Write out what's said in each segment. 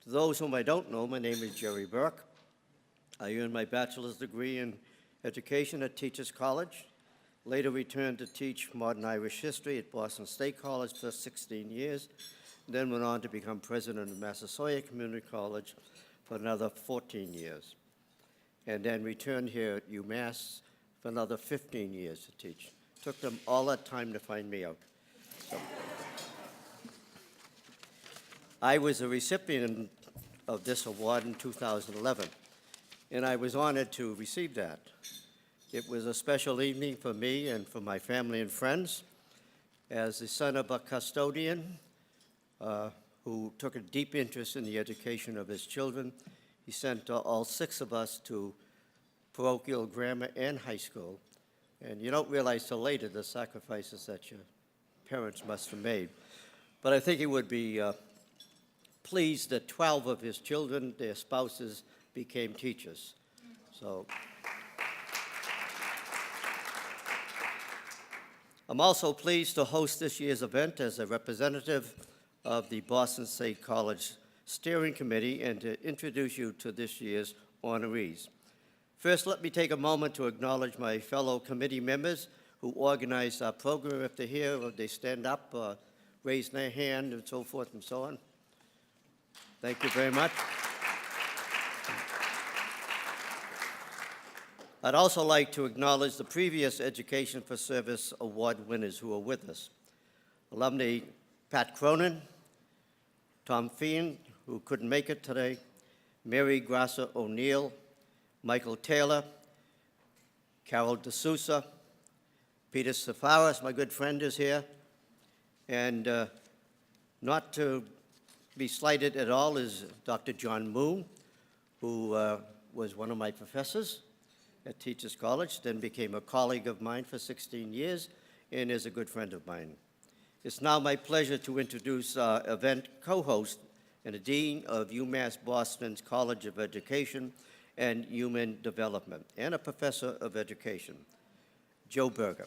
To those whom I don't know, my name is Jerry Burke. I earned my bachelor's degree in education at Teachers College, later returned to teach modern Irish history at Boston State College for 16 years, then went on to become president of Massasoit Community College for another 14 years, and then returned here at UMass for another 15 years to teach. Took them all that time to find me out. So, I was a recipient of this award in 2011, and I was honored to receive that. It was a special evening for me and for my family and friends. As the son of a custodian who took a deep interest in the education of his children, he sent all 6 of us to parochial grammar and high school. And you don't realize till later the sacrifices that your parents must have made. But I think he would be pleased that 12 of his children, their spouses, became teachers. So I'm also pleased to host this year's event as a representative of the Boston State College Steering Committee and to introduce you to this year's honorees. First, let me take a moment to acknowledge my fellow committee members who organized our program. If they're here, or they stand up, raise their hand, and so forth and so on. Thank you very much. I'd also like to acknowledge the previous Education for Service Award winners who are with us. Alumni Pat Cronin, Tom Feen, who couldn't make it today, Mary Grasser O'Neill, Michael Taylor, Carol D'Souza, Peter Safaris, my good friend, is here, and not to be slighted at all is Dr. John Moon, who was one of my professors at Teachers College, then became a colleague of mine for 16 years, and is a good friend of mine. It's now my pleasure to introduce our event co-host and the Dean of UMass Boston's College of Education and Human Development, and a Professor of Education, Joe Berger.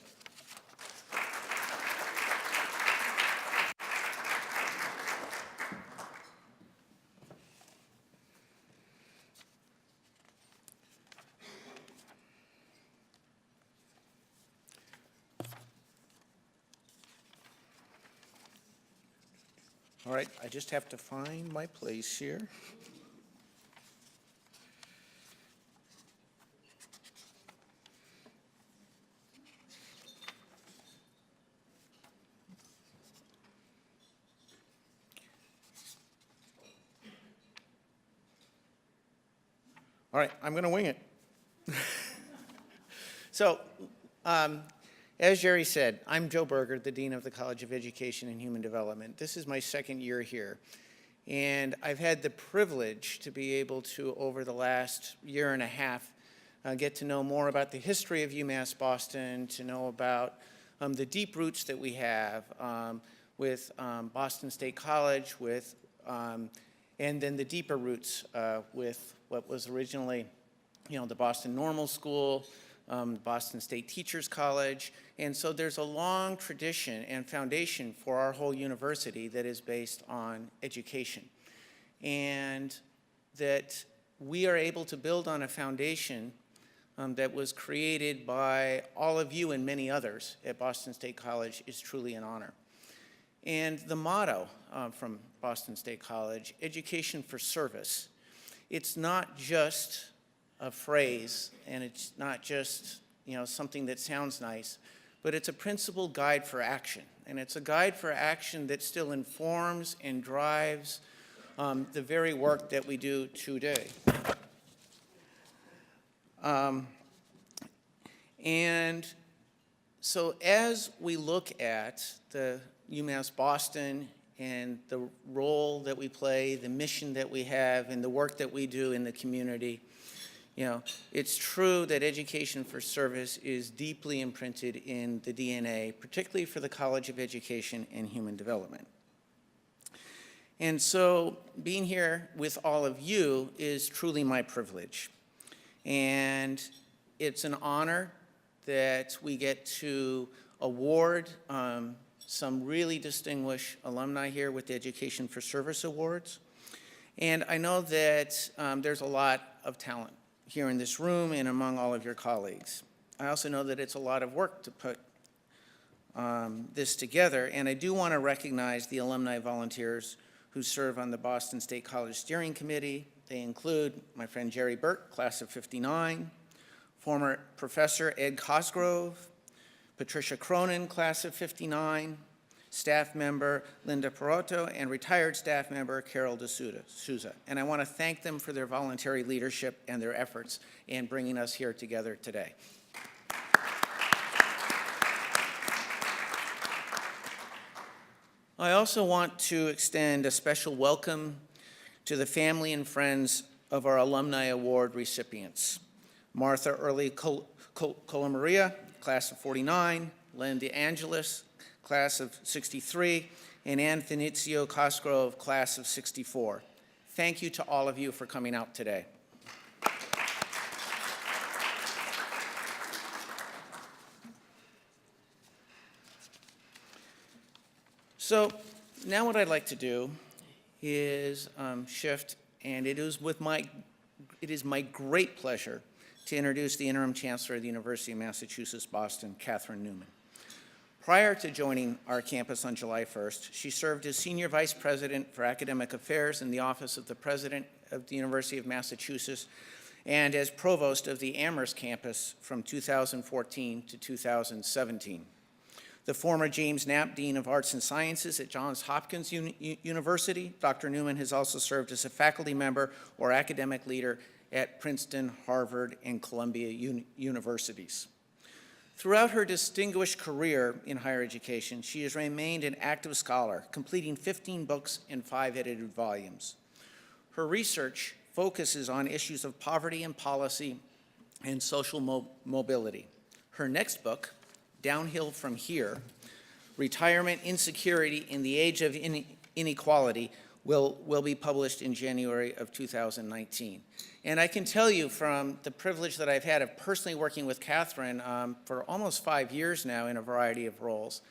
All right, I just have to find my place here. All right, I'm going to wing it. So, as Jerry said, I'm Joe Berger, the Dean of the College of Education and Human Development. This is my second year here, and I've had the privilege to be able to, over the last year and a half, get to know more about the history of UMass Boston, to know about the deep roots that we have with Boston State College, and then the deeper roots with what was originally, the Boston Normal School, Boston State Teachers College. And so there's a long tradition and foundation for our whole university that is based on education. And that we are able to build on a foundation that was created by all of you and many others at Boston State College is truly an honor. And the motto from Boston State College, education for service, it's not just a phrase, and it's not just something that sounds nice, but it's a principled guide for action. And it's a guide for action that still informs and drives the very work that we do today. And so as we look at the UMass Boston and the role that we play, the mission that we have, and the work that we do in the community, it's true that education for service is deeply imprinted in the DNA, particularly for the College of Education and Human Development. And so being here with all of you is truly my privilege. And it's an honor that we get to award some really distinguished alumni here with the Education for Service Awards. And I know that there's a lot of talent here in this room and among all of your colleagues. I also know that it's a lot of work to put this together, and I do want to recognize the alumni volunteers who serve on the Boston State College Steering Committee. They include my friend Jerry Burke, class of '59, former professor Ed Cosgrove, Patricia Cronin, class of '59, staff member Linda Perotto, and retired staff member Carol D'Souza. And I want to thank them for their voluntary leadership and their efforts in bringing us here together today. I also want to extend a special welcome to the family and friends of our Alumni Award recipients. Martha Early Colamaria, class of '49, Leonard Deangelis, class of '63, and Ann Finizio Cosgrove, class of '64. Thank you to all of you for coming out today. So now what I'd like to do is shift, and it is my great pleasure to introduce the Interim Chancellor of the University of Massachusetts, Boston, Katherine Newman. Prior to joining our campus on July 1st, she served as Senior Vice President for Academic Affairs in the Office of the President of the University of Massachusetts and as Provost of the Amherst campus from 2014 to 2017. The former James Knapp Dean of Arts and Sciences at Johns Hopkins University, Dr. Newman has also served as a faculty member or academic leader at Princeton, Harvard, and Columbia universities. Throughout her distinguished career in higher education, she has remained an active scholar, completing 15 books and 5 edited volumes. Her research focuses on issues of poverty and policy and social mobility. Her next book, Downhill from Here, Retirement, Insecurity in the Age of Inequality, will be published in January of 2019. And I can tell you from the privilege that I've had of personally working with Katherine for almost 5 years now in a variety of roles,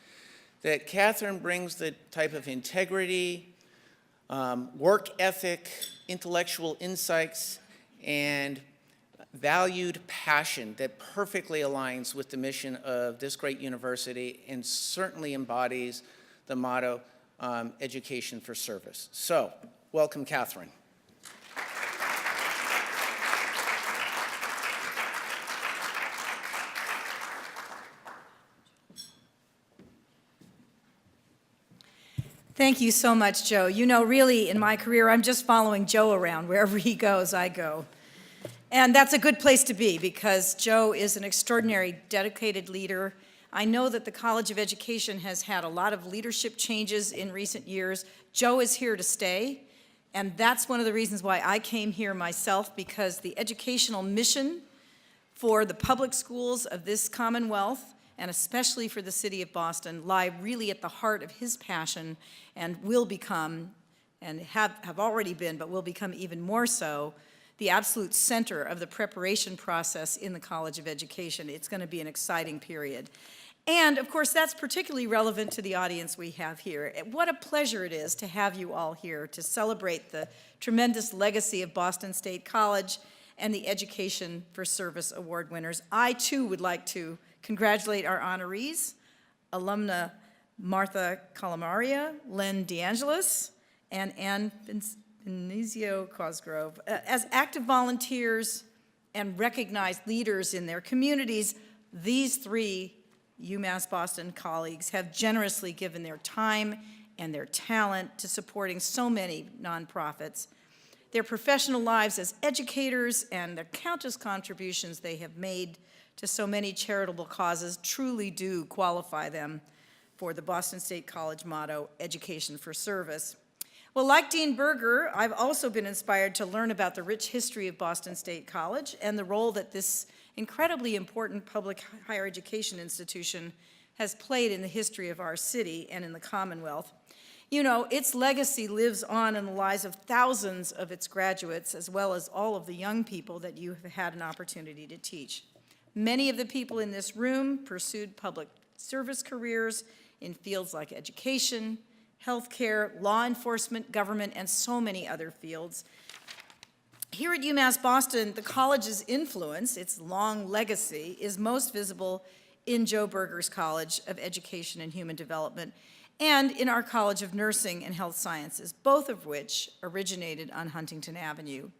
that Katherine brings the type of integrity, work ethic, intellectual insights, and valued passion that perfectly aligns with the mission of this great university and certainly embodies the motto, education for service. So, welcome, Katherine. Thank you so much, Joe. You know, really, in my career, I'm just following Joe around. Wherever he goes, I go. And that's a good place to be because Joe is an extraordinary, dedicated leader. I know that the College of Education has had a lot of leadership changes in recent years. Joe is here to stay, and that's one of the reasons why I came here myself, because the educational mission for the public schools of this Commonwealth, and especially for the city of Boston, lie really at the heart of his passion and will become, and have already been, but will become even more so, the absolute center of the preparation process in the College of Education. It's going to be an exciting period. And of course, that's particularly relevant to the audience we have here. What a pleasure it is to have you all here to celebrate the tremendous legacy of Boston State College and the Education for Service Award winners. I too would like to congratulate our honorees, alumna Martha Colamaria, Len Deangelis, and Ann Finizio Cosgrove. As active volunteers and recognized leaders in their communities, these 3 UMass Boston colleagues have generously given their time and their talent to supporting so many nonprofits. Their professional lives as educators and the countless contributions they have made to so many charitable causes truly do qualify them for the Boston State College motto, Education for Service. Well, like Dean Berger, I've also been inspired to learn about the rich history of Boston State College and the role that this incredibly important public higher education institution has played in the history of our city and in the Commonwealth. You know, its legacy lives on in the lives of thousands of its graduates, as well as all of the young people that you have had an opportunity to teach. Many of the people in this room pursued public service careers in fields like education, healthcare, law enforcement, government, and so many other fields. Here at UMass Boston, the college's influence, its long legacy, is most visible in Joe Berger's College of Education and Human Development and in our College of Nursing and Health Sciences, both of which originated on Huntington Avenue.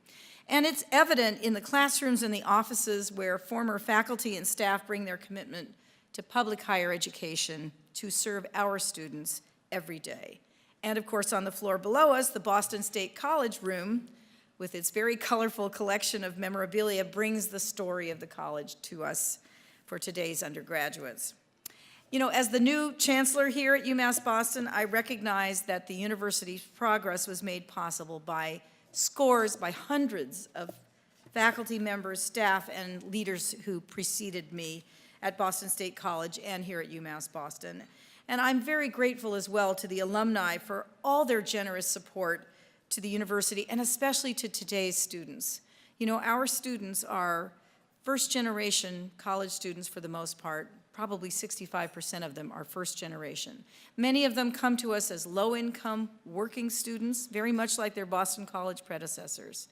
And it's evident in the classrooms and the offices where former faculty and staff bring their commitment to public higher education to serve our students every day. And of course, on the floor below us, the Boston State College room, with its very colorful collection of memorabilia, brings the story of the college to us for today's undergraduates. You know, as the new chancellor here at UMass Boston, I recognize that the university's progress was made possible by scores, by hundreds of faculty members, staff, and leaders who preceded me at Boston State College and here at UMass Boston. And I'm very grateful as well to the alumni for all their generous support to the university, and especially to today's students. You know, our students are first-generation college students for the most part. Probably 65% of them are first generation. Many of them come to us as low-income working students, very much like their Boston College predecessors.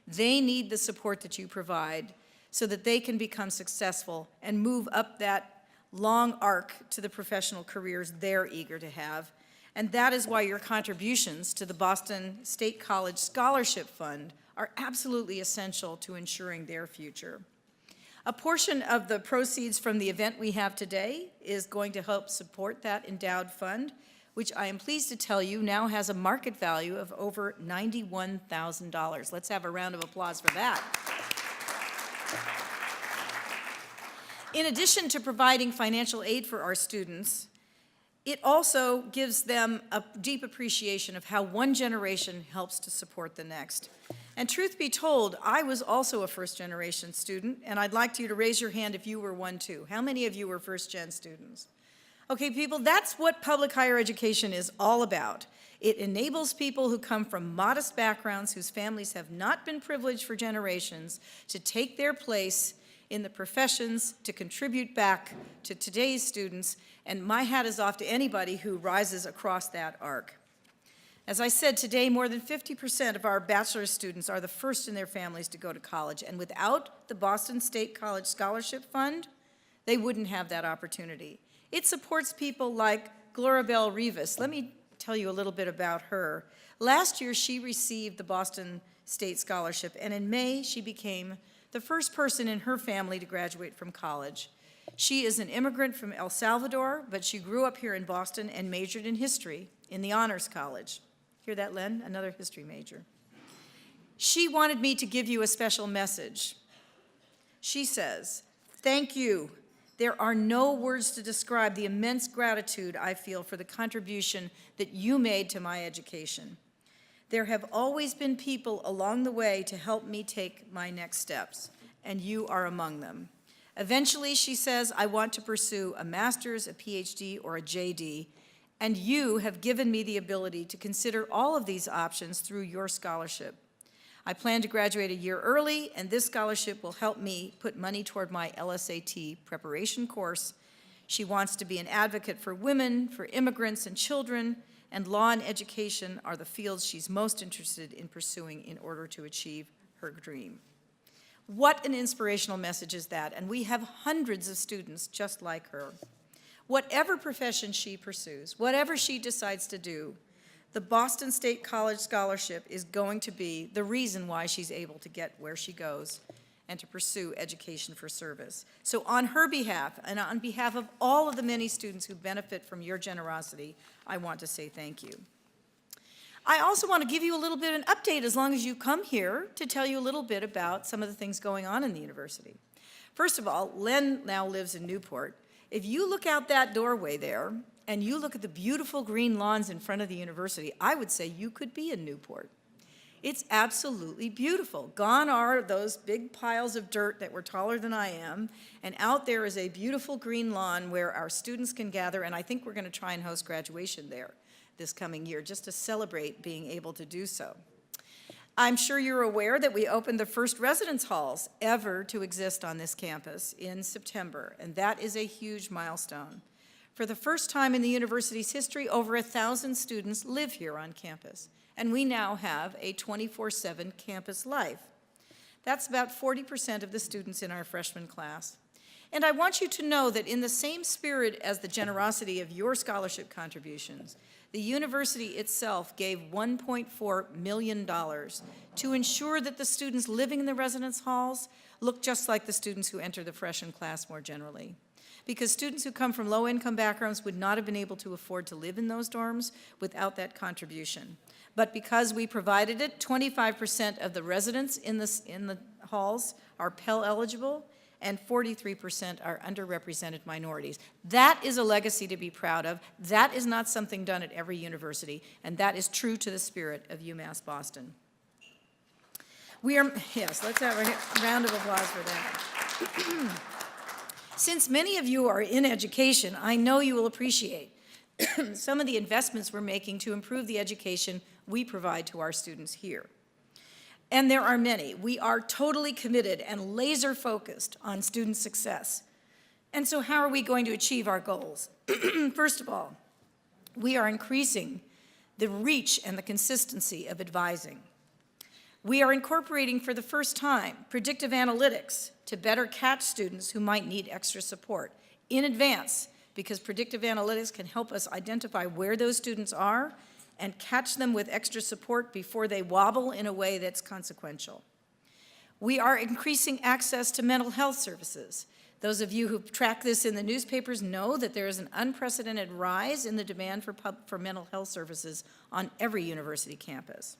They need the support that you provide so that they can become successful and move up that long arc to the professional careers they're eager to have. And that is why your contributions to the Boston State College Scholarship Fund are absolutely essential to ensuring their future. A portion of the proceeds from the event we have today is going to help support that endowed fund, which I am pleased to tell you now has a market value of over $91,000. Let's have a round of applause for that. In addition to providing financial aid for our students, it also gives them a deep appreciation of how one generation helps to support the next. And truth be told, I was also a first-generation student, and I'd like you to raise your hand if you were one too. How many of you were first-gen students? Okay, people, that's what public higher education is all about. It enables people who come from modest backgrounds, whose families have not been privileged for generations, to take their place in the professions, to contribute back to today's students, and my hat is off to anybody who rises across that arc. As I said, today more than 50% of our bachelor's students are the first in their families to go to college, and without the Boston State College Scholarship Fund, they wouldn't have that opportunity. It supports people like Gloria Bel Rivas. Let me tell you a little bit about her. Last year, she received the Boston State Scholarship, and in May, she became the first person in her family to graduate from college. She is an immigrant from El Salvador, but she grew up here in Boston and majored in history in the Honors College. Hear that, Len? Another history major. She wanted me to give you a special message. She says, "Thank you. There are no words to describe the immense gratitude I feel for the contribution that you made to my education. There have always been people along the way to help me take my next steps, and you are among them. Eventually," she says, "I want to pursue a master's, a PhD, or a JD, and you have given me the ability to consider all of these options through your scholarship. I plan to graduate a year early, and this scholarship will help me put money toward my LSAT preparation course. She wants to be an advocate for women, for immigrants and children, and law and education are the fields she's most interested in pursuing in order to achieve her dream." What an inspirational message is that, and we have hundreds of students just like her. Whatever profession she pursues, whatever she decides to do, the Boston State College Scholarship is going to be the reason why she's able to get where she goes and to pursue education for service. So on her behalf, and on behalf of all of the many students who benefit from your generosity, I want to say thank you. I also want to give you a little bit of an update, as long as you come here, to tell you a little bit about some of the things going on in the university. First of all, Len now lives in Newport. If you look out that doorway there, and you look at the beautiful green lawns in front of the university, I would say you could be in Newport. It's absolutely beautiful. Gone are those big piles of dirt that were taller than I am, and out there is a beautiful green lawn where our students can gather, and I think we're going to try and host graduation there this coming year, just to celebrate being able to do so. I'm sure you're aware that we opened the first residence halls ever to exist on this campus in September, and that is a huge milestone. For the first time in the university's history, over 1,000 students live here on campus, and we now have a 24/7 campus life. That's about 40% of the students in our freshman class. And I want you to know that in the same spirit as the generosity of your scholarship contributions, the university itself gave $1.4 million to ensure that the students living in the residence halls look just like the students who enter the freshman class more generally. Because students who come from low-income backgrounds would not have been able to afford to live in those dorms without that contribution. But because we provided it, 25% of the residents in the halls are Pell eligible, and 43% are underrepresented minorities. That is a legacy to be proud of. That is not something done at every university, and that is true to the spirit of UMass Boston. Yes, let's have a round of applause for that. Since many of you are in education, I know you will appreciate some of the investments we're making to improve the education we provide to our students here. And there are many. We are totally committed and laser focused on student success. And so how are we going to achieve our goals? First of all, we are increasing the reach and the consistency of advising. We are incorporating for the first time predictive analytics to better catch students who might need extra support in advance, because predictive analytics can help us identify where those students are and catch them with extra support before they wobble in a way that's consequential. We are increasing access to mental health services. Those of you who track this in the newspapers know that there is an unprecedented rise in the demand for mental health services on every university campus.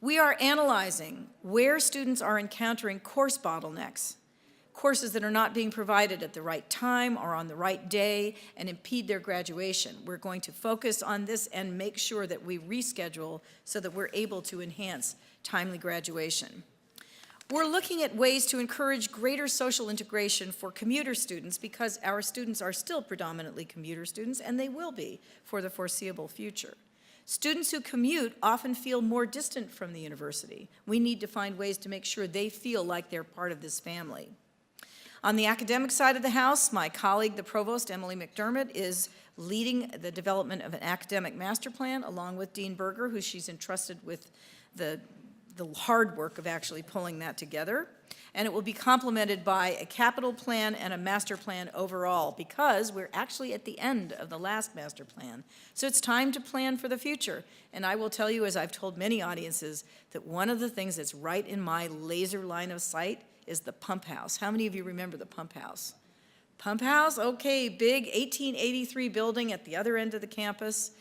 We are analyzing where students are encountering course bottlenecks, courses that are not being provided at the right time or on the right day and impede their graduation. We're going to focus on this and make sure that we reschedule so that we're able to enhance timely graduation. We're looking at ways to encourage greater social integration for commuter students, because our students are still predominantly commuter students, and they will be for the foreseeable future. Students who commute often feel more distant from the university. We need to find ways to make sure they feel like they're part of this family. On the academic side of the house, my colleague, the provost, Emily McDermott, is leading the development of an academic master plan, along with Dean Berger, who she's entrusted with the hard work of actually pulling that together. And it will be complemented by a capital plan and a master plan overall, because we're actually at the end of the last master plan. So it's time to plan for the future. And I will tell you, as I've told many audiences, that one of the things that's right in my laser line of sight is the pump house. How many of you remember the pump house? Pump house, okay, big 1883 building at the other end of the campus.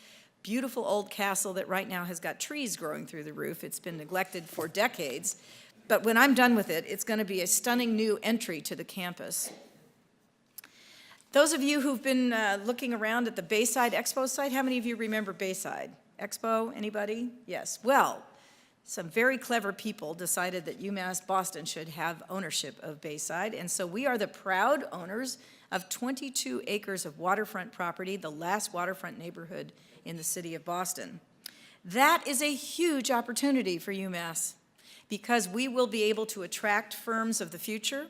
Beautiful old castle that right now has got trees growing through the roof. It's been neglected for decades. But when I'm done with it, it's going to be a stunning new entry to the campus. Those of you who've been looking around at the Bayside Expo site, how many of you remember Bayside Expo? Anybody? Yes. Well, some very clever people decided that UMass Boston should have ownership of Bayside, and so we are the proud owners of 22 acres of waterfront property, the last waterfront neighborhood in the city of Boston. That is a huge opportunity for UMass, because we will be able to attract firms of the future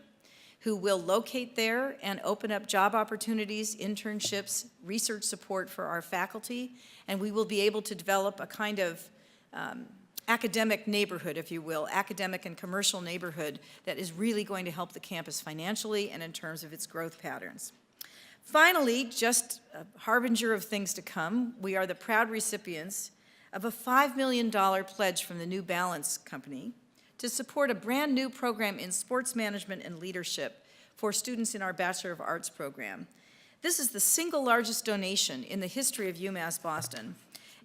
who will locate there and open up job opportunities, internships, research support for our faculty, and we will be able to develop a kind of academic neighborhood, if you will, academic and commercial neighborhood that is really going to help the campus financially and in terms of its growth patterns. Finally, just a harbinger of things to come, we are the proud recipients of a $5 million pledge from the New Balance Company to support a brand new program in sports management and leadership for students in our Bachelor of Arts program. This is the single largest donation in the history of UMass Boston,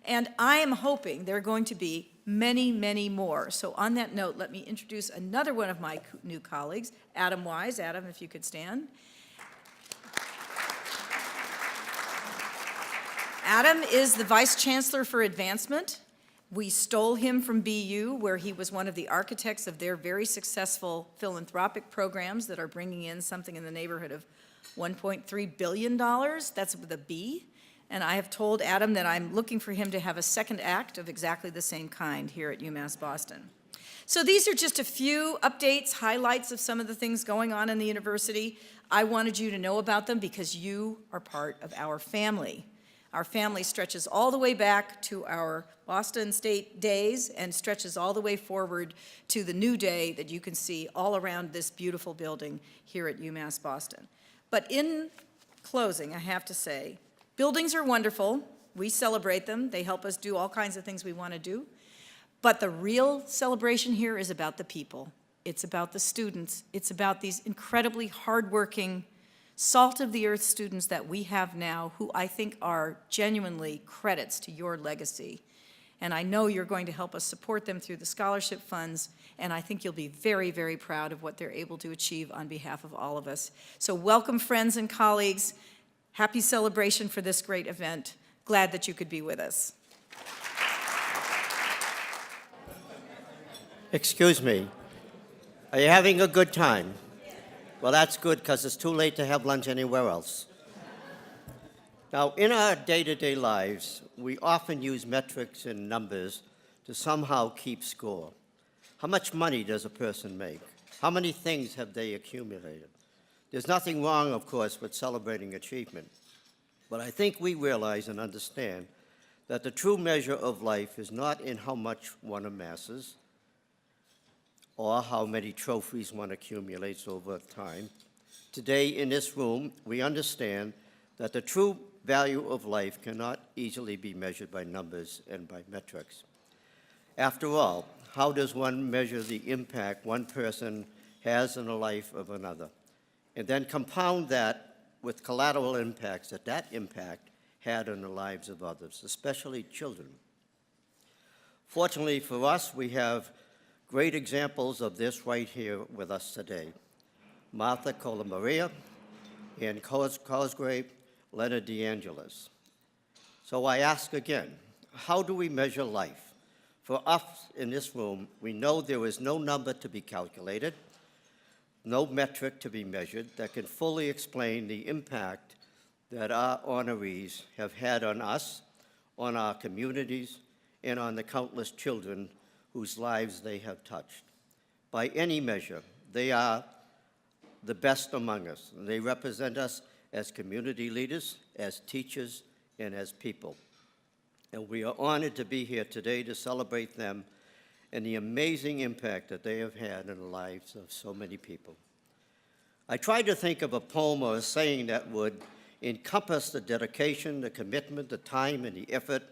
and I am hoping there are going to be many, many more. So on that note, let me introduce another one of my new colleagues, Adam Wise. Adam, if you could stand. Adam is the Vice Chancellor for Advancement. We stole him from BU, where he was one of the architects of their very successful philanthropic programs that are bringing in something in the neighborhood of $1.3 billion. That's with a B. And I have told Adam that I'm looking for him to have a second act of exactly the same kind here at UMass Boston. So these are just a few updates, highlights of some of the things going on in the university. I wanted you to know about them because you are part of our family. Our family stretches all the way back to our Boston State days and stretches all the way forward to the new day that you can see all around this beautiful building here at UMass Boston. But in closing, I have to say, buildings are wonderful. We celebrate them. They help us do all kinds of things we want to do. But the real celebration here is about the people. It's about the students. It's about these incredibly hardworking, salt-of-the-earth students that we have now, who I think are genuinely credits to your legacy. And I know you're going to help us support them through the scholarship funds, and I think you'll be very, very proud of what they're able to achieve on behalf of all of us. So welcome, friends and colleagues. Happy celebration for this great event. Glad that you could be with us. Excuse me. Are you having a good time? Well, that's good because it's too late to have lunch anywhere else. Now, in our day-to-day lives, we often use metrics and numbers to somehow keep score. How much money does a person make? How many things have they accumulated? There's nothing wrong, of course, with celebrating achievement. But I think we realize and understand that the true measure of life is not in how much one amasses or how many trophies one accumulates over time. Today in this room, we understand that the true value of life cannot easily be measured by numbers and by metrics. After all, how does one measure the impact one person has in the life of another? And then compound that with collateral impacts that impact had on the lives of others, especially children. Fortunately for us, we have great examples of this right here with us today. Martha Colamaria and Cosgrove, Leonard Deangelis. So I ask again, how do we measure life? For us in this room, we know there is no number to be calculated, no metric to be measured that can fully explain the impact that our honorees have had on us, on our communities, and on the countless children whose lives they have touched. By any measure, they are the best among us, and they represent us as community leaders, as teachers, and as people. And we are honored to be here today to celebrate them and the amazing impact that they have had in the lives of so many people. I tried to think of a poem or a saying that would encompass the dedication, the commitment, the time, and the effort,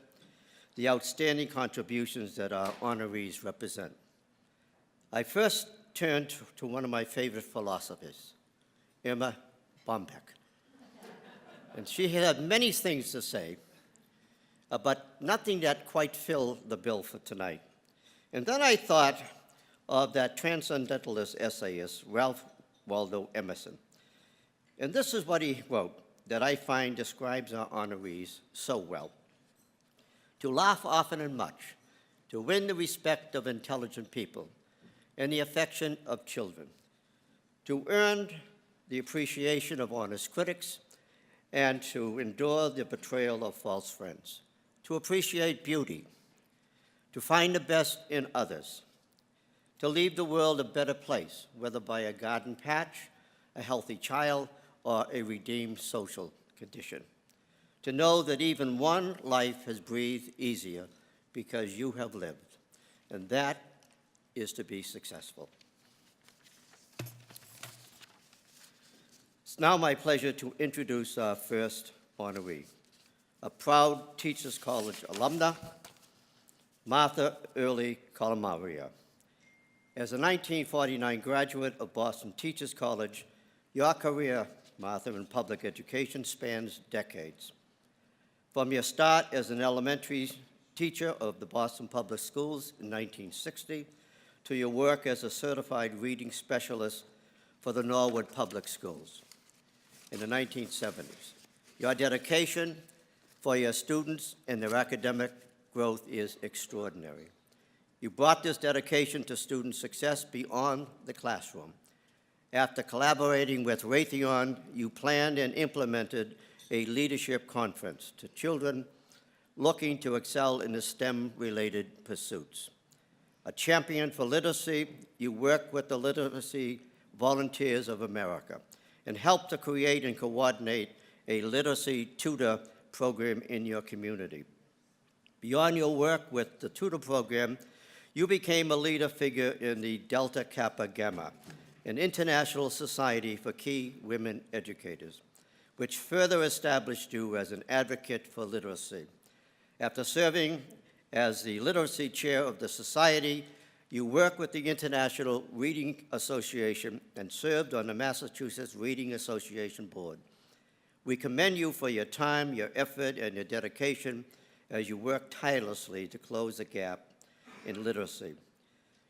the outstanding contributions that our honorees represent. I first turned to one of my favorite philosophers, Emma Bombeck. And she had many things to say, but nothing that quite filled the bill for tonight. And then I thought of that transcendentalist essayist, Ralph Waldo Emerson. And this is what he wrote that I find describes our honorees so well. To laugh often and much, to win the respect of intelligent people and the affection of children, to earn the appreciation of honest critics, and to endure the betrayal of false friends, to appreciate beauty, to find the best in others, to leave the world a better place, whether by a garden patch, a healthy child, or a redeemed social condition. To know that even one life has breathed easier because you have lived, and that is to be successful. It's now my pleasure to introduce our first honoree, a proud Teachers College alumna, Martha Early Colamaria. As a 1949 graduate of Boston Teachers College, your career, Martha, in public education spans decades. From your start as an elementary teacher of the Boston Public Schools in 1960 to your work as a certified reading specialist for the Norwood Public Schools in the 1970s. Your dedication for your students and their academic growth is extraordinary. You brought this dedication to student success beyond the classroom. After collaborating with Raytheon, you planned and implemented a leadership conference to children looking to excel in the STEM-related pursuits. A champion for literacy, you work with the Literacy Volunteers of America and help to create and coordinate a literacy tutor program in your community. Beyond your work with the tutor program, you became a leader figure in the Delta Kappa Gamma, an international society for key women educators, which further established you as an advocate for literacy. After serving as the literacy chair of the society, you worked with the International Reading Association and served on the Massachusetts Reading Association Board. We commend you for your time, your effort, and your dedication as you work tirelessly to close the gap in literacy.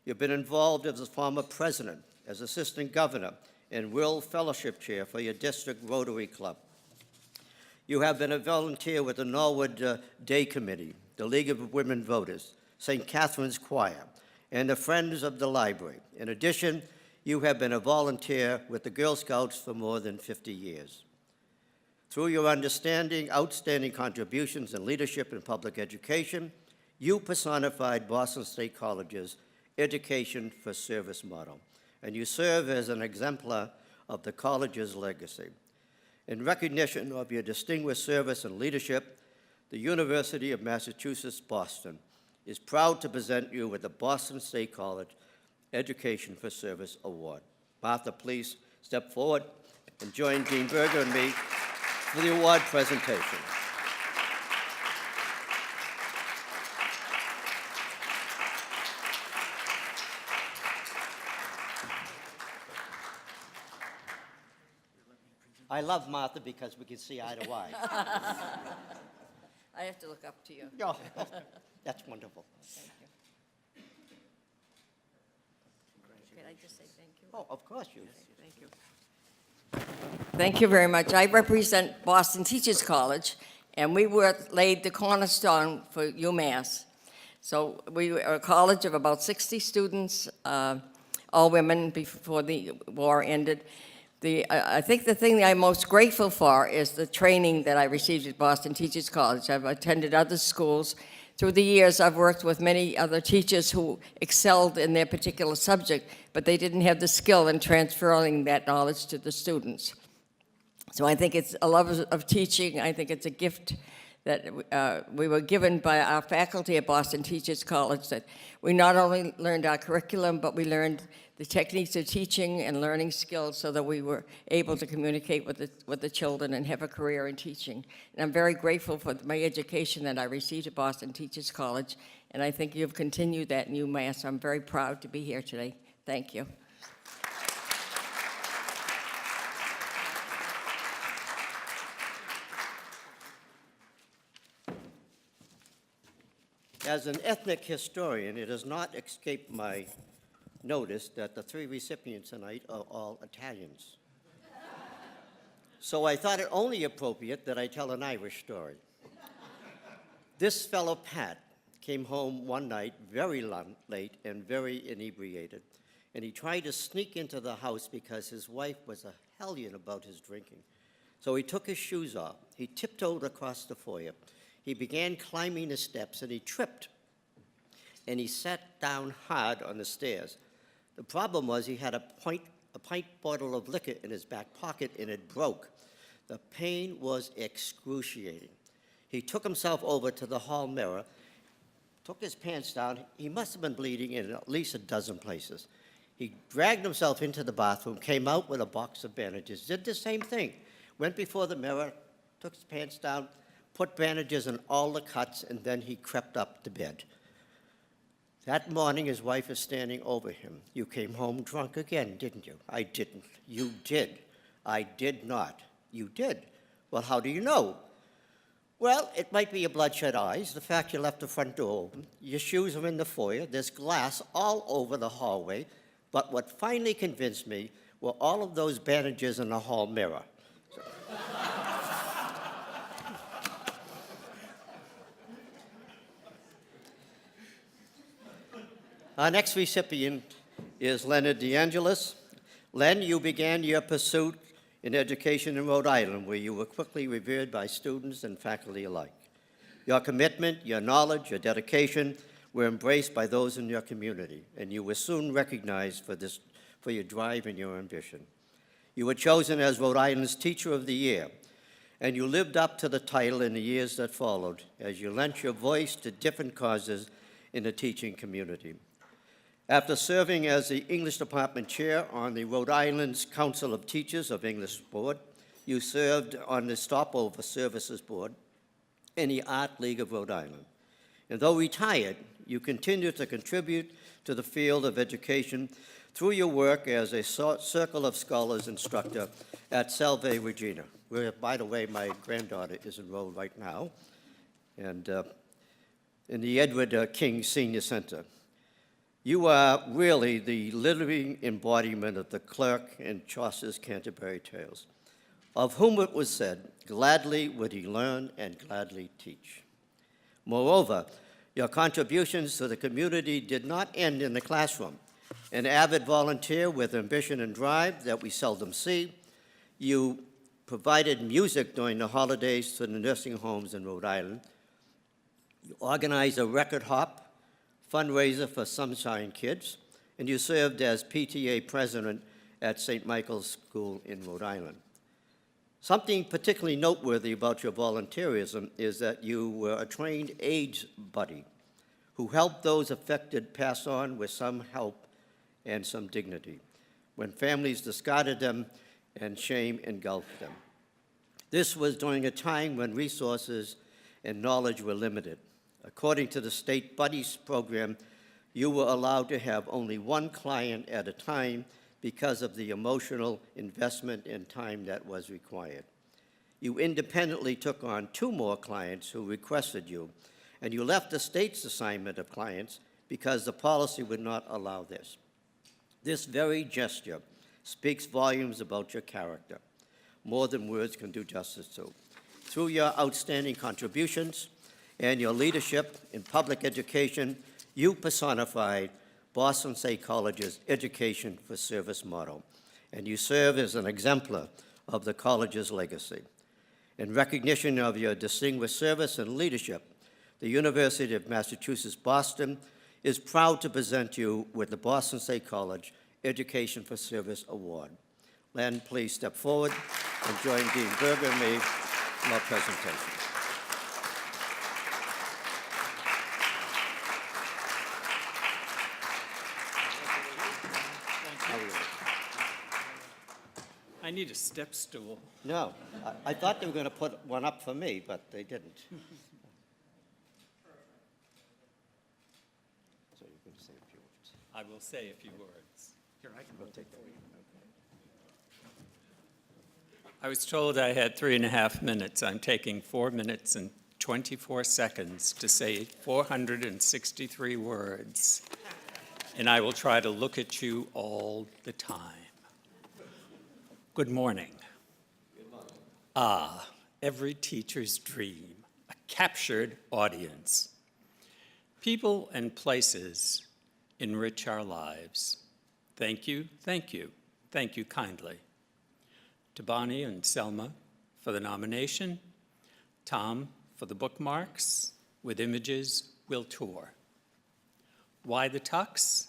You've been involved as a former president, as assistant governor, and World Fellowship Chair for your district Rotary Club. You have been a volunteer with the Norwood Day Committee, the League of Women Voters, St. Catherine's Choir, and the Friends of the Library. In addition, you have been a volunteer with the Girl Scouts for more than 50 years. Through your outstanding contributions and leadership in public education, you personified Boston State College's Education for Service model, and you serve as an exemplar of the college's legacy. In recognition of your distinguished service and leadership, the University of Massachusetts Boston is proud to present you with the Boston State College Education for Service Award. Martha, please step forward and join Dean Berger and me for the award presentation. I love Martha because we can see eye to eye. I have to look up to you. Oh, that's wonderful. Thank you. Can I just say thank you? Oh, of course you. Thank you. Thank you very much. I represent Boston Teachers College, and we laid the cornerstone for UMass. So we are a college of about 60 students, all women before the war ended. I think the thing that I'm most grateful for is the training that I received at Boston Teachers College. I've attended other schools. Through the years, I've worked with many other teachers who excelled in their particular subject, but they didn't have the skill in transferring that knowledge to the students. So I think it's a love of teaching. I think it's a gift that we were given by our faculty at Boston Teachers College, that we not only learned our curriculum, but we learned the techniques of teaching and learning skills so that we were able to communicate with the children and have a career in teaching. And I'm very grateful for my education that I received at Boston Teachers College, and I think you've continued that in UMass. I'm very proud to be here today. Thank you. As an ethnic historian, it has not escaped my notice that the three recipients tonight are all Italians. So I thought it only appropriate that I tell an Irish story. This fellow, Pat, came home one night very late and very inebriated, and he tried to sneak into the house because his wife was a hellion about his drinking. So he took his shoes off. He tiptoed across the foyer. He began climbing the steps, and he tripped, and he sat down hard on the stairs. The problem was he had a pint bottle of liquor in his back pocket, and it broke. The pain was excruciating. He took himself over to the hall mirror, took his pants down. He must have been bleeding in at least a dozen places. He dragged himself into the bathroom, came out with a box of bandages, did the same thing, went before the mirror, took his pants down, put bandages in all the cuts, and then he crept up to bed. That morning, his wife is standing over him. You came home drunk again, didn't you? I didn't. You did. I did not. You did. Well, how do you know? Well, it might be your bloodshot eyes, the fact you left the front door open, your shoes are in the foyer, there's glass all over the hallway, but what finally convinced me were all of those bandages in the hall mirror. Our next recipient is Leonard Deangelis. Len, you began your pursuit in education in Rhode Island, where you were quickly revered by students and faculty alike. Your commitment, your knowledge, your dedication were embraced by those in your community, and you were soon recognized for your drive and your ambition. You were chosen as Rhode Island's Teacher of the Year, and you lived up to the title in the years that followed as you lent your voice to different causes in the teaching community. After serving as the English Department Chair on the Rhode Island's Council of Teachers of English Board, you served on the Stopover Services Board in the Art League of Rhode Island. And though retired, you continue to contribute to the field of education through your work as a Circle of Scholars instructor at Salve Regina, where, by the way, my granddaughter is enrolled right now, and in the Edward King Senior Center. You are really the living embodiment of the clerk in Chaucer's Canterbury Tales, of whom it was said, "Gladly would he learn and gladly teach." Moreover, your contributions to the community did not end in the classroom. An avid volunteer with ambition and drive that we seldom see, you provided music during the holidays to the nursing homes in Rhode Island. You organized a record hop fundraiser for Sunshine Kids, and you served as PTA president at St. Michael's School in Rhode Island. Something particularly noteworthy about your volunteerism is that you were a trained AIDS buddy who helped those affected pass on with some help and some dignity when families discarded them and shame engulfed them. This was during a time when resources and knowledge were limited. According to the state buddies program, you were allowed to have only one client at a time because of the emotional investment and time that was required. You independently took on 2 more clients who requested you, and you left the state's assignment of clients because the policy would not allow this. This very gesture speaks volumes about your character, more than words can do justice to. Through your outstanding contributions and your leadership in public education, you personified Boston State College's Education for Service motto, and you serve as an exemplar of the college's legacy. In recognition of your distinguished service and leadership, the University of Massachusetts Boston is proud to present you with the Boston State College Education for Service Award. Len, please step forward and join Dean Berger and me in our presentation. I need a step stool. No, I thought they were going to put one up for me, but they didn't. So you can say a few words. I will say a few words. Here, I can go take the lead. I was told I had 3.5 minutes. I'm taking 4 minutes and 24 seconds to say 463 words, and I will try to look at you all the time. Good morning. Good morning. Ah, every teacher's dream, a captured audience. People and places enrich our lives. Thank you, thank you, thank you kindly. To Bonnie and Selma for the nomination, Tom for the bookmarks, with images we'll tour. Why the tux?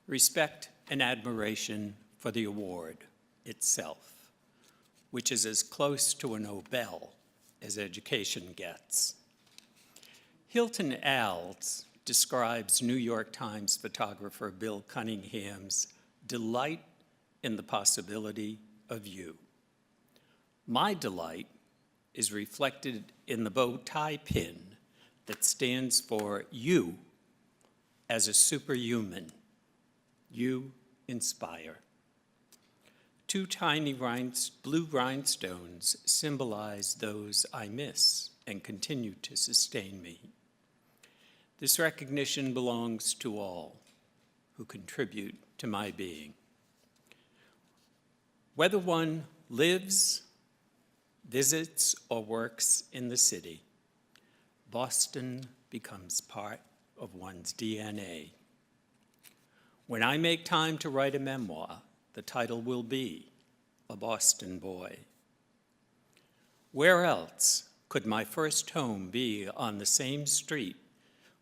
Respect and admiration for the award itself, which is as close to a Nobel as education gets. Hilton Als describes New York Times photographer Bill Cunningham's delight in the possibility of you. My delight is reflected in the bow tie pin that stands for you as a superhuman. You inspire. 2 tiny blue rhinestones symbolize those I miss and continue to sustain me. This recognition belongs to all who contribute to my being. Whether one lives, visits, or works in the city, Boston becomes part of one's DNA. When I make time to write a memoir, the title will be A Boston Boy. Where else could my first home be on the same street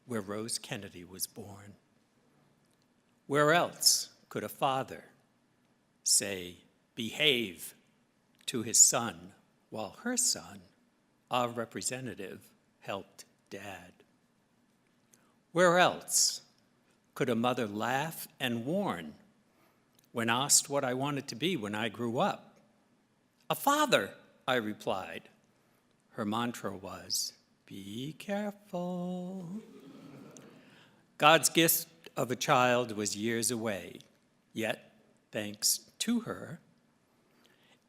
where Rose Kennedy was born. Where else could a father say, behave to his son, while her son, our representative, helped Dad? Where else could a mother laugh and warn when asked what I wanted to be when I grew up? A father, I replied. Her mantra was, be careful. God's gift of a child was years away, yet, thanks to her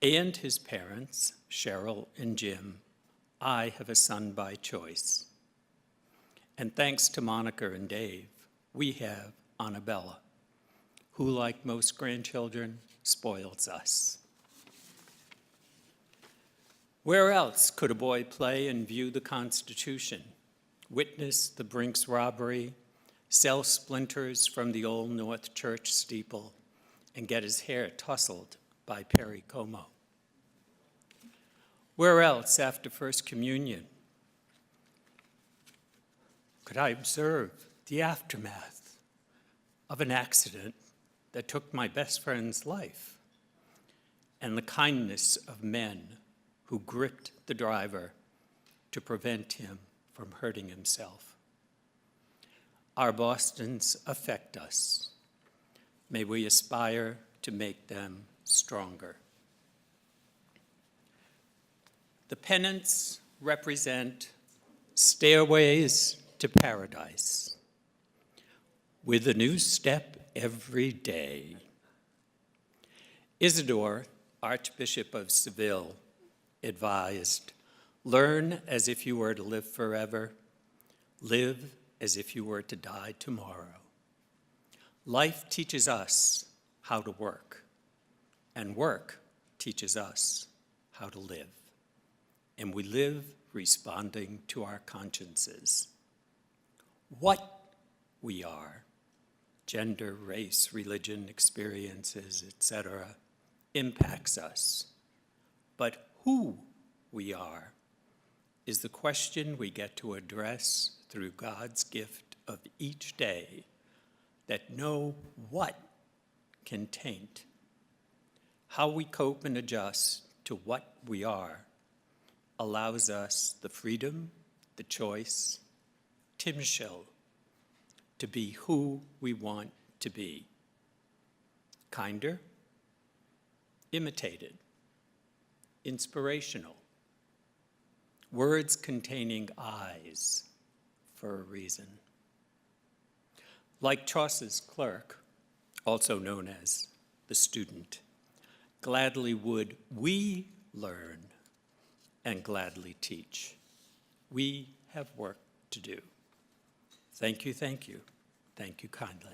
and his parents, Cheryl and Jim, I have a son by choice. And thanks to Monica and Dave, we have Annabella, who, like most grandchildren, spoils us. Where else could a boy play and view the Constitution, witness the Brinks robbery, sell splinters from the Old North Church steeple, and get his hair tousled by Perry Como? Where else, after First Communion, could I observe the aftermath of an accident that took my best friend's life and the kindness of men who gripped the driver to prevent him from hurting himself? Our Bostons affect us. May we aspire to make them stronger. The pennants represent stairways to paradise, with a new step every day. Isidore, Archbishop of Seville, advised, learn as if you were to live forever, live as if you were to die tomorrow. Life teaches us how to work, and work teaches us how to live. And we live responding to our consciences. What we are, gender, race, religion, experiences, etc., impacts us. But who we are is the question we get to address through God's gift of each day that no what can taint. How we cope and adjust to what we are allows us the freedom, the choice, timshel, to be who we want to be. Kinder, imitated, inspirational, words containing eyes for a reason. Like Chaucer's clerk, also known as the student, gladly would we learn and gladly teach. We have work to do. Thank you, thank you. Thank you kindly.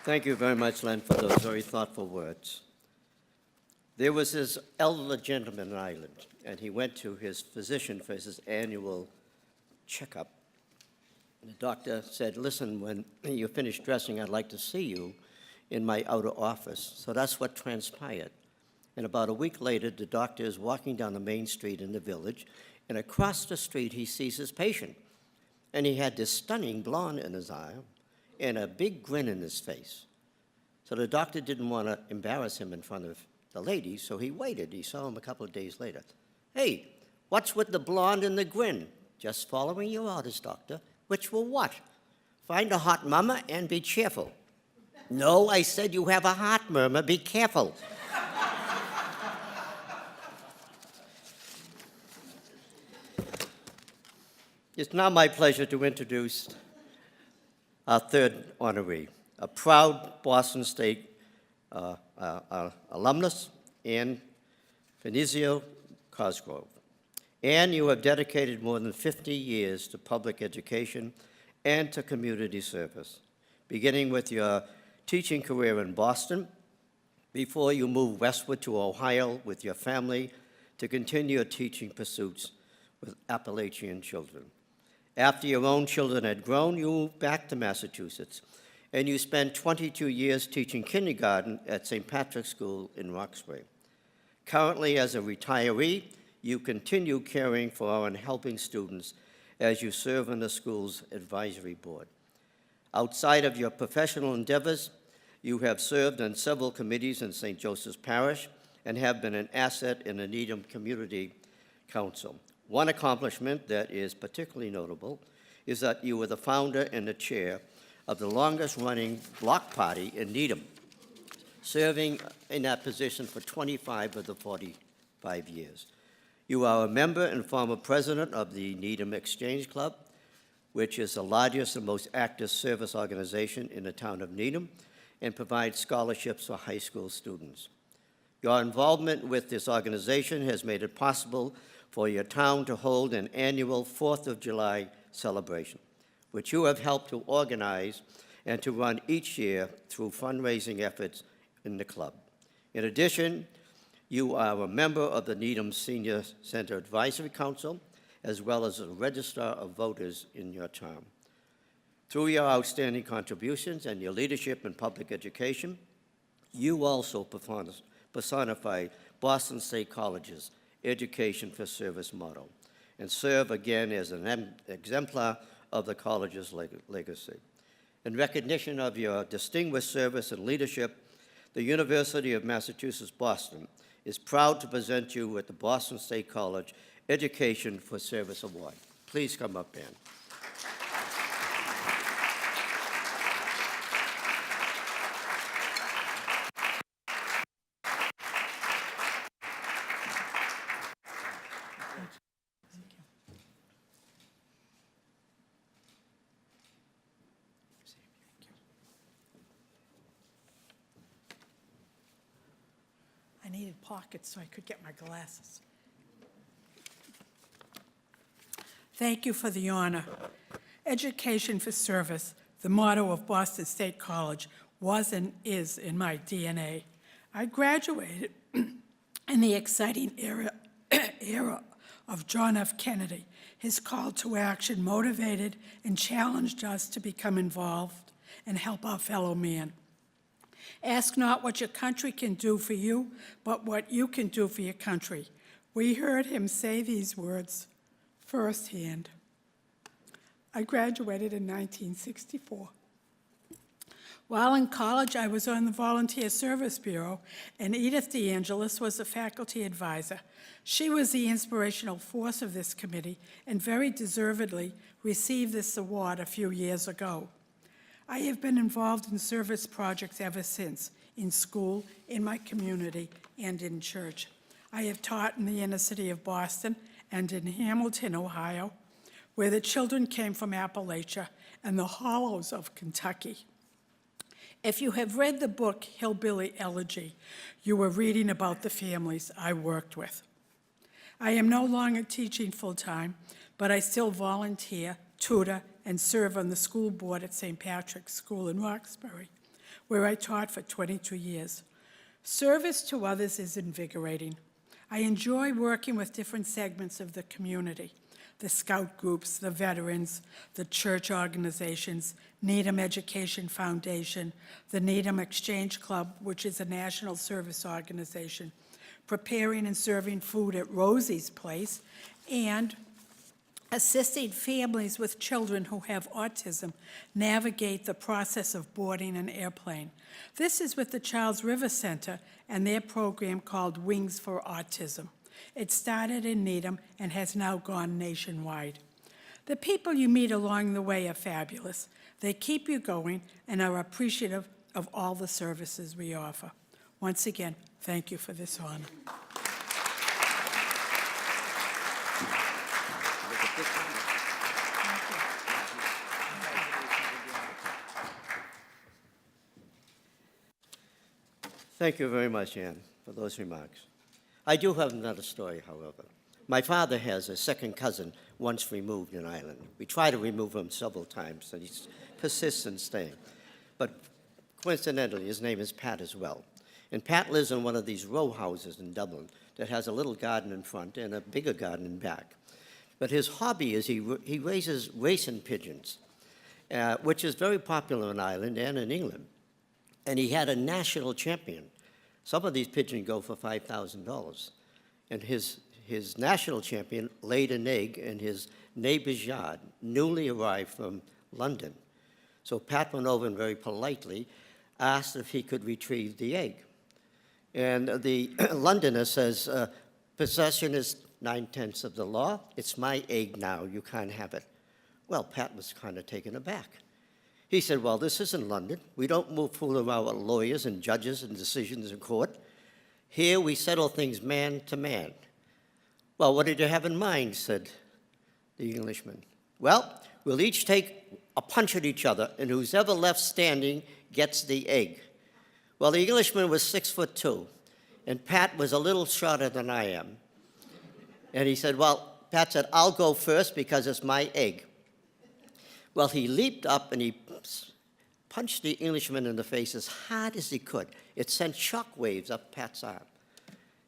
Thank you very much, Len, for those very thoughtful words. There was this elderly gentleman in Ireland, and he went to his physician for his annual checkup. And the doctor said, listen, when you finish dressing, I'd like to see you in my outer office. So that's what transpired. And about a week later, the doctor is walking down the main street in the village, and across the street, he sees his patient. And he had this stunning blonde in his eye and a big grin in his face. So the doctor didn't want to embarrass him in front of the lady, so he waited. He saw him a couple of days later. Hey, what's with the blonde and the grin? Just following your orders, doctor. Which will what? Find a hot mama and be cheerful. No, I said you have a heart murmur, be careful. It's now my pleasure to introduce our third honoree, a proud Boston State alumnus, Anne Finizio Cosgrove. Anne, you have dedicated more than 50 years to public education and to community service, beginning with your teaching career in Boston before you moved westward to Ohio with your family to continue your teaching pursuits with Appalachian children. After your own children had grown, you moved back to Massachusetts, and you spent 22 years teaching kindergarten at St. Patrick's School in Roxbury. Currently, as a retiree, you continue caring for and helping students as you serve on the school's advisory board. Outside of your professional endeavors, you have served on several committees in St. Joseph's Parish and have been an asset in the Needham Community Council. One accomplishment that is particularly notable is that you were the founder and the chair of the longest-running block party in Needham, serving in that position for 25 of the 45 years. You are a member and former president of the Needham Exchange Club, which is the largest and most active service organization in the town of Needham and provides scholarships for high school students. Your involvement with this organization has made it possible for your town to hold an annual 4th of July celebration, which you have helped to organize and to run each year through fundraising efforts in the club. In addition, you are a member of the Needham Senior Center Advisory Council, as well as a registrar of voters in your town. Through your outstanding contributions and your leadership in public education, you also personify Boston State College's Education for Service motto and serve again as an exemplar of the college's legacy. In recognition of your distinguished service and leadership, the University of Massachusetts Boston is proud to present you with the Boston State College Education for Service Award. Please come up, Dan. I needed pockets so I could get my glasses. Thank you for the honor. Education for service, the motto of Boston State College, was and is in my DNA. I graduated in the exciting era of John F. Kennedy. His call to action motivated and challenged us to become involved and help our fellow man. Ask not what your country can do for you, but what you can do for your country. We heard him say these words firsthand. I graduated in 1964. While in college, I was on the Volunteer Service Bureau, and Edith Deangelis was a faculty advisor. She was the inspirational force of this committee and very deservedly received this award a few years ago. I have been involved in service projects ever since, in school, in my community, and in church. I have taught in the inner city of Boston and in Hamilton, Ohio, where the children came from Appalachia and the hollows of Kentucky. If you have read the book Hillbilly Elegy, you are reading about the families I worked with. I am no longer teaching full-time, but I still volunteer, tutor, and serve on the school board at St. Patrick's School in Roxbury, where I taught for 22 years. Service to others is invigorating. I enjoy working with different segments of the community, the scout groups, the veterans, the church organizations, Needham Education Foundation, the Needham Exchange Club, which is a national service organization, preparing and serving food at Rosie's Place, and assisting families with children who have autism navigate the process of boarding an airplane. This is with the Charles River Center and their program called Wings for Autism. It started in Needham and has now gone nationwide. The people you meet along the way are fabulous. They keep you going and are appreciative of all the services we offer. Once again, thank you for this honor. Thank you very much, Ann, for those remarks. I do have another story, however. My father has a second cousin once removed in Ireland. We tried to remove him several times, and he persists in staying. But coincidentally, his name is Pat as well. And Pat lives in one of these row houses in Dublin that has a little garden in front and a bigger garden in back. But his hobby is he raises racing pigeons, which is very popular in Ireland and in England. And he had a national champion. Some of these pigeons go for $5,000. And his national champion laid an egg in his neighbor's yard, newly arrived from London. So Pat went over and very politely asked if he could retrieve the egg. And the Londoner says, possession is 9/10 of the law. It's my egg now. You can't have it. Well, Pat was kind of taken aback. He said, well, this isn't London. We don't fool around with lawyers and judges and decisions in court. Here we settle things man to man. Well, what did you have in mind, said the Englishman. Well, we'll each take a punch at each other, and who's ever left standing gets the egg. Well, the Englishman was 6'2", and Pat was a little shorter than I am. And he said, well, Pat said, I'll go first because it's my egg. Well, he leaped up and he punched the Englishman in the face as hard as he could. It sent shock waves up Pat's arm.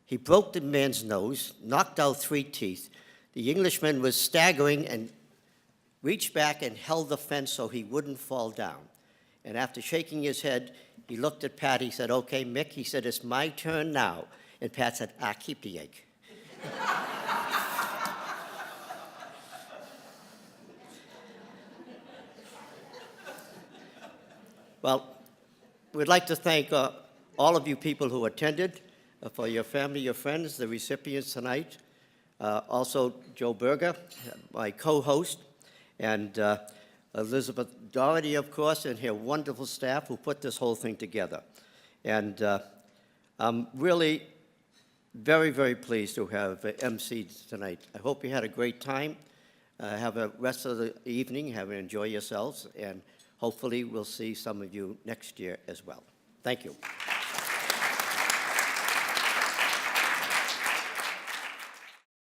He broke the man's nose, knocked out 3 teeth. The Englishman was staggering and reached back and held the fence so he wouldn't fall down. And after shaking his head, he looked at Pat. He said, okay, Mick, he said, it's my turn now. And Pat said, keep the egg. Well, we'd like to thank all of you people who attended, for your family, your friends, the recipients tonight. Also, Joe Berger, my co-host, and Elizabeth Doherty, of course, and her wonderful staff who put this whole thing together. And I'm really very, very pleased to have emceed tonight. I hope you had a great time. Have a rest of the evening, enjoy yourselves, and hopefully we'll see some of you next year as well. Thank you.